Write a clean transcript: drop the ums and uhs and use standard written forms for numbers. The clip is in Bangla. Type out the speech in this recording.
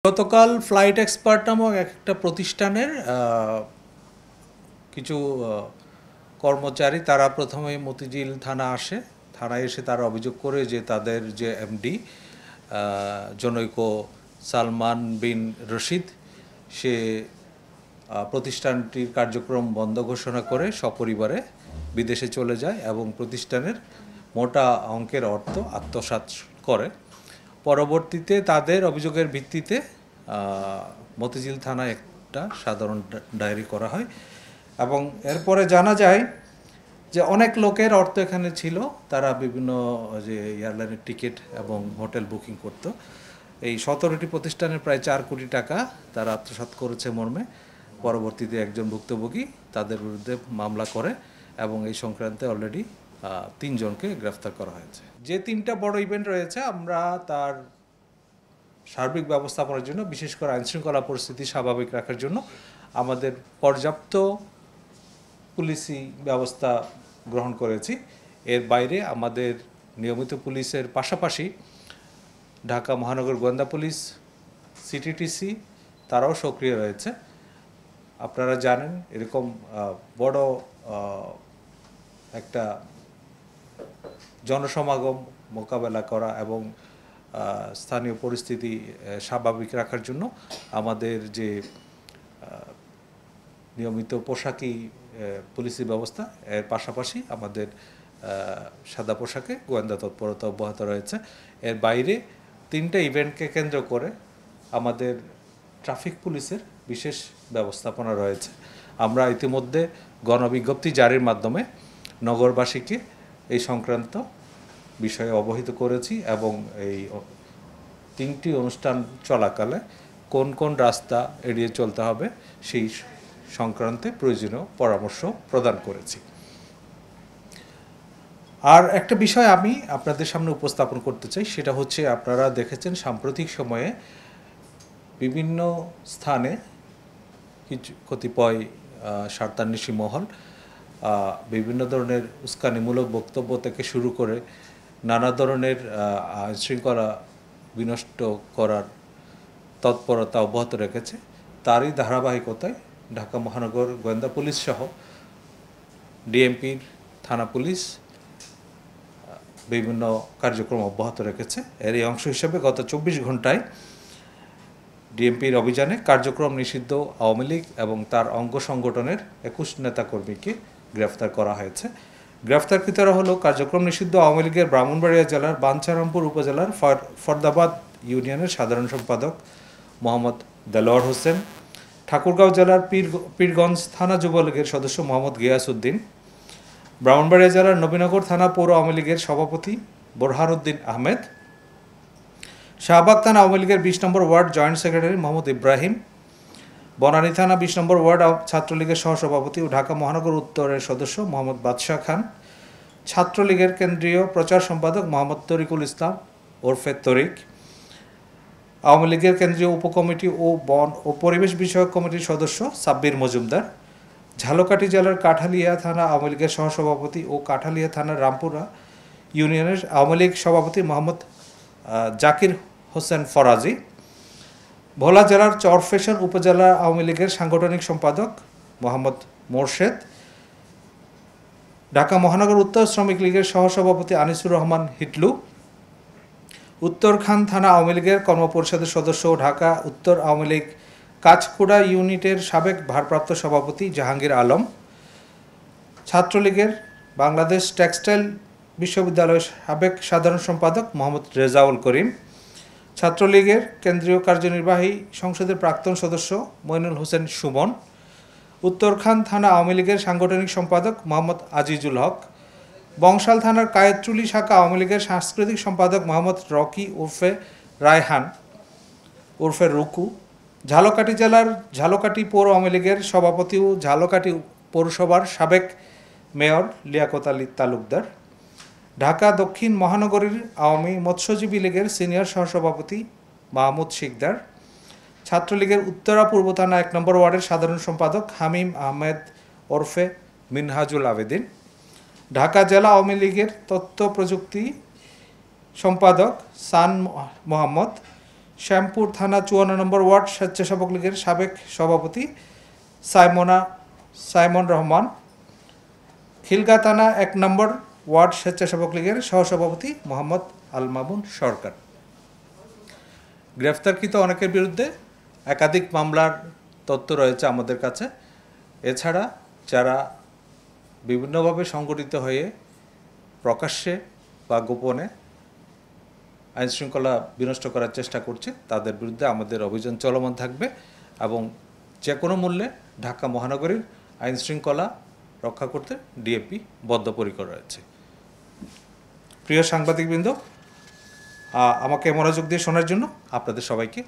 গতকাল ফ্লাইট এক্সপার্ট নামক একটা প্রতিষ্ঠানের কিছু কর্মচারী তারা প্রথমে মতিঝিল থানায় এসে তারা অভিযোগ করে যে তাদের যে এমডি জনৈক সালমান বিন রশিদ সে প্রতিষ্ঠানটির কার্যক্রম বন্ধ ঘোষণা করে সপরিবারে বিদেশে চলে যায় এবং প্রতিষ্ঠানের মোটা অঙ্কের অর্থ আত্মসাৎ করে। পরবর্তীতে তাদের অভিযোগের ভিত্তিতে মতিঝিল থানায় একটা সাধারণ ডায়েরি করা হয় এবং এরপরে জানা যায় যে অনেক লোকের অর্থ এখানে ছিল, তারা বিভিন্ন যে এয়ারলাইনের টিকিট এবং হোটেল বুকিং করত। এই 17টি প্রতিষ্ঠানের প্রায় 4 কোটি টাকা তারা আত্মসাৎ করেছে মর্মে পরবর্তীতে একজন ভুক্তভোগী তাদের বিরুদ্ধে মামলা করে এবং এই সংক্রান্তে অলরেডি 3 জনকে গ্রেফতার করা হয়েছে। যে 3টা বড় ইভেন্ট রয়েছে আমরা তার সার্বিক ব্যবস্থাপনার জন্য, বিশেষ করে আইনশৃঙ্খলা পরিস্থিতি স্বাভাবিক রাখার জন্য আমাদের পর্যাপ্ত পুলিশি ব্যবস্থা গ্রহণ করেছি। এর বাইরে আমাদের নিয়মিত পুলিশের পাশাপাশি ঢাকা মহানগর গোয়েন্দা পুলিশ, সিটিটিসি তারাও সক্রিয় রয়েছে। আপনারা জানেন এরকম বড় একটা জনসমাগম মোকাবেলা করা এবং স্থানীয় পরিস্থিতি স্বাভাবিক রাখার জন্য আমাদের যে নিয়মিত পোশাকি পুলিশি ব্যবস্থা, এর পাশাপাশি আমাদের সাদা পোশাকে গোয়েন্দা তৎপরতা অব্যাহত রয়েছে। এর বাইরে 3টা ইভেন্টকে কেন্দ্র করে আমাদের ট্রাফিক পুলিশের বিশেষ ব্যবস্থাপনা রয়েছে। আমরা ইতিমধ্যে গণবিজ্ঞপ্তি জারির মাধ্যমে নগরবাসীকে এই সংক্রান্ত বিষয়ে অবহিত করেছি এবং এই 3টি অনুষ্ঠান চলাকালে কোন কোন রাস্তা এড়িয়ে চলতে হবে সেই সংক্রান্তে প্রয়োজনীয় পরামর্শ প্রদান করেছি। আর একটা বিষয় আমি আপনাদের সামনে উপস্থাপন করতে চাই, সেটা হচ্ছে আপনারা দেখেছেন সাম্প্রতিক সময়ে বিভিন্ন স্থানে কিছু কতিপয় স্বার্থান্বেষী মহল বিভিন্ন ধরনের উস্কানিমূলক বক্তব্য থেকে শুরু করে নানা ধরনের আইনশৃঙ্খলা বিনষ্ট করার তৎপরতা অব্যাহত রেখেছে। তারই ধারাবাহিকতায় ঢাকা মহানগর গোয়েন্দা পুলিশ সহ ডিএমপির থানা পুলিশ বিভিন্ন কার্যক্রম অব্যাহত রেখেছে। এর এই অংশ হিসেবে গত 24 ঘন্টায় ডিএমপির অভিযানে কার্যক্রম নিষিদ্ধ আওয়ামী লীগ এবং তার অঙ্গ সংগঠনের 21 নেতাকর্মীকে গ্রেফতার করা হয়েছে। গ্রেফতারকৃতরা হলো কার্যক্রম নিষিদ্ধ আওয়ামী লীগের ব্রাহ্মণবাড়িয়া জেলার বাঞ্ছারামপুর উপজেলার ফরদাবাদ ইউনিয়নের সাধারণ সম্পাদক মোহাম্মদ দেলোয়ার হোসেন, ঠাকুরগাঁও জেলার পীরগঞ্জ থানা যুবলীগের সদস্য মোহাম্মদ গিয়াস উদ্দিন, ব্রাহ্মণবাড়িয়া জেলার নবীনগর থানা পৌর আওয়ামী লীগের সভাপতি বোরহানউদ্দিন আহমেদ, শাহবাগ থানা আওয়ামী লীগের 20 নম্বর ward joint secretary Mohammad Ibrahim, Banani থানা 20 নম্বর ওয়ার্ড ছাত্রলীগের সহসভাপতি ও ঢাকা মহানগর উত্তরের সদস্য মোহাম্মদ বাদশাহ খান, ছাত্রলীগের কেন্দ্রীয় প্রচার সম্পাদক মোহাম্মদ তরিকুল ইসলাম ওরফে তরিক, আওয়ামী লীগের কেন্দ্রীয় উপকমিটি ও বন ও পরিবেশ বিষয়ক কমিটির সদস্য সাব্বির মজুমদার, ঝালকাঠি জেলার কাঠালিয়া থানা আওয়ামী লীগের সহসভাপতি ও কাঠালিয়া থানার রামপুরা ইউনিয়নের আওয়ামী লীগ সভাপতি মোহাম্মদ জাকির হোসেন ফরাজি, ভোলা জেলার চরফ্যাশন উপজেলা আওয়ামী লীগের সাংগঠনিক সম্পাদক মোহাম্মদ মোরশেদ, ঢাকা মহানগর উত্তর শ্রমিক লীগের সহসভাপতি আনিসুর রহমান হিটলু, উত্তরখান থানা আওয়ামী লীগের কর্মপরিষদের সদস্য ও ঢাকা উত্তর আওয়ামী লীগ কাঁচকুড়া ইউনিটের সাবেক ভারপ্রাপ্ত সভাপতি জাহাঙ্গীর আলম, ছাত্রলীগের বাংলাদেশ টেক্সটাইল বিশ্ববিদ্যালয়ের সাবেক সাধারণ সম্পাদক মোহাম্মদ রেজাউল করিম, ছাত্রলীগের কেন্দ্রীয় কার্যনির্বাহী সংসদের প্রাক্তন সদস্য মইনুল হোসেন সুমন, উত্তরখান থানা আওয়ামী লীগের সাংগঠনিক সম্পাদক মোহাম্মদ আজিজুল হক, বংশাল থানার কায়েতচুলি শাখা আওয়ামী লীগের সাংস্কৃতিক সম্পাদক মোহাম্মদ রকি ওরফে রায়হান ওরফে রুকু, ঝালকাঠি জেলার ঝালকাঠি পৌর আওয়ামী লীগের সভাপতি ও ঝালকাঠি পৌরসভার সাবেক মেয়র লিয়াকত আলী তালুকদার, ঢাকা দক্ষিণ মহানগরীর আওয়ামী মৎস্যজীবী লীগের সিনিয়র সহসভাপতি মাহমুদ শিকদার, ছাত্রলীগের উত্তরা পূর্ব থানা 1 নম্বর ওয়ার্ডের সাধারণ সম্পাদক হামিম আহমেদ ওরফে মিনহাজুল আবেদিন, ঢাকা জেলা আওয়ামী লীগের তথ্য প্রযুক্তি সম্পাদক সান মোহাম্মদ, শ্যামপুর থানা 54 নম্বর ওয়ার্ড স্বেচ্ছাসেবক লীগের সাবেক সভাপতি সাইমন রহমান, খিলগা থানা 1 নম্বর ওয়ার্ড স্বেচ্ছাসেবক লীগের সহসভাপতি মোহাম্মদ আল মামুন সরকার। গ্রেফতারকৃত অনেকের বিরুদ্ধে একাধিক মামলার তথ্য রয়েছে আমাদের কাছে। এছাড়া যারা বিভিন্নভাবে সংগঠিত হয়ে প্রকাশ্যে বা গোপনে আইনশৃঙ্খলা বিনষ্ট করার চেষ্টা করছে, তাদের বিরুদ্ধে আমাদের অভিযান চলমান থাকবে এবং যে কোনো মূল্যে ঢাকা মহানগরীর আইনশৃঙ্খলা রক্ষা করতে ডিএপি বদ্ধপরিকর রয়েছে। প্রিয় সাংবাদিকবৃন্দ, আমাকে মনোযোগ দিয়ে শোনার জন্য আপনাদের সবাইকে